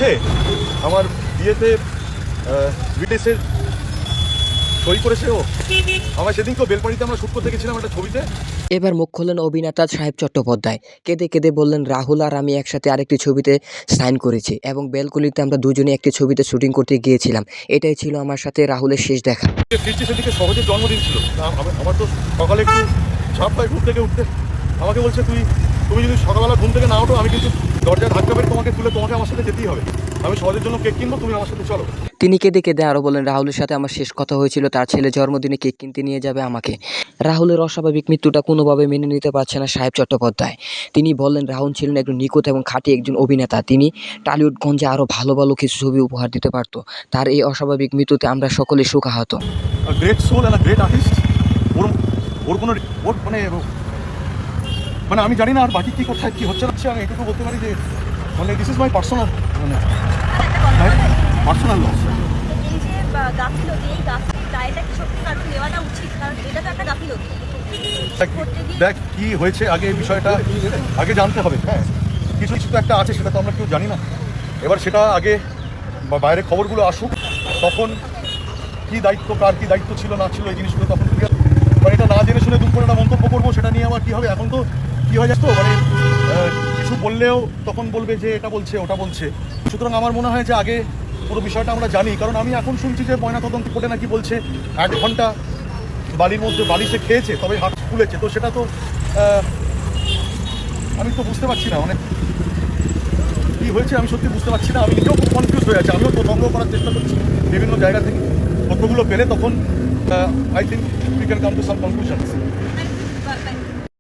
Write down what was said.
বলছে আমার বিয়েতে বিদেশের সই করেছে ও। আমার সেদিনকেও বেলপাড়িতে আমরা শুট করতে গেছিলাম একটা ছবিতে। এবার মুখ খুললেন অভিনেতা সাহেব চট্টোপাধ্যায়। কেঁদে কেঁদে বললেন, রাহুল আর আমি একসাথে আরেকটি ছবিতে সাইন করেছি এবং বেলকুলিতে আমরা দুজনে একটি ছবিতে শুটিং করতে গিয়েছিলাম। এটাই ছিল আমার সাথে রাহুলের শেষ দেখা। ফিরছি সেদিকে সহজে জন্মদিন ছিল। আমার তো সকালে একটু ছাপ পাই ঘুম থেকে উঠতে। আমাকে বলছে তুমি যদি সকালবেলা ঘুম থেকে না ওঠো আমি কিন্তু দরজা ধাক্কা মেরে তোমাকে তুলে তোমাকে আমার সাথে যেতেই হবে। আমি সহজের জন্য কেক কিনবো, তুমি আমার সাথে চলো। তিনি কেঁদে কেঁদে আরও বলেন, রাহুলের সাথে আমার শেষ কথা হয়েছিল তার ছেলে জন্মদিনে কেক কিনতে নিয়ে যাবে আমাকে। রাহুলের অস্বাভাবিক মৃত্যুটা কোনোভাবে মেনে নিতে পারছে না সাহেব চট্টোপাধ্যায়। তিনি বললেন, রাহুল ছিলেন একজন নিখুঁত এবং খাঁটি একজন অভিনেতা। তিনি টলিউডগঞ্জে আরও ভালো ভালো কিছু ছবি উপহার দিতে পারত। তার এই অস্বাভাবিক মৃত্যুতে আমরা সকলে শোকাহত। Great soul and great artist. ওর কোনো ওর মানে আমি জানি না আর বাকি কী কোথায় কী হচ্ছে না। আমি এটুকু বলতে পারি যে মানে this is my personal loss. এই যে গাফিলতি, এই গাফিলতির দায়টা কি সত্যি কারণ নেওয়াটা উচিত? কারণ এটা তো একটা গাফিলতি। দেখ কি হয়েছে আগে এই বিষয়টা আগে জানতে হবে। হ্যাঁ, কিছু কিছু তো একটা আছে, সেটা তো আমরা কেউ জানি না। এবার সেটা আগে বাইরে খবরগুলো আসুক, তখন কি দায়িত্ব কার কি দায়িত্ব ছিল না ছিল এই জিনিসগুলো তখন ক্লিয়ার। মানে এটা না জেনে শুনে দুপুরে একটা মন্তব্য করবো, সেটা নিয়ে আবার কী হবে। এখন তো কী হয়ে যাচ্ছে, মানে কিছু বললেও তখন বলবে যে এটা বলছে ওটা বলছে। সুতরাং আমার মনে হয় যে আগে পুরো বিষয়টা আমরা জানি। কারণ আমি এখন শুনছি যে ময়নাতদন্ত কোর্টে নাকি বলছে 1 ঘন্টা বালির মধ্যে বালিশে খেয়েছে তবে হাত ফুলেছে। তো সেটা তো আমি তো বুঝতে পারছি না মানে কী হয়েছে, আমি সত্যি বুঝতে পারছি না। আমি নিজেও খুব কনফিউজ হয়ে আছি। আমিও তো সংগ্রহ করার চেষ্টা করছি বিভিন্ন জায়গা থেকে তথ্যগুলো পেলে, তখন I think we can come to some conclusions.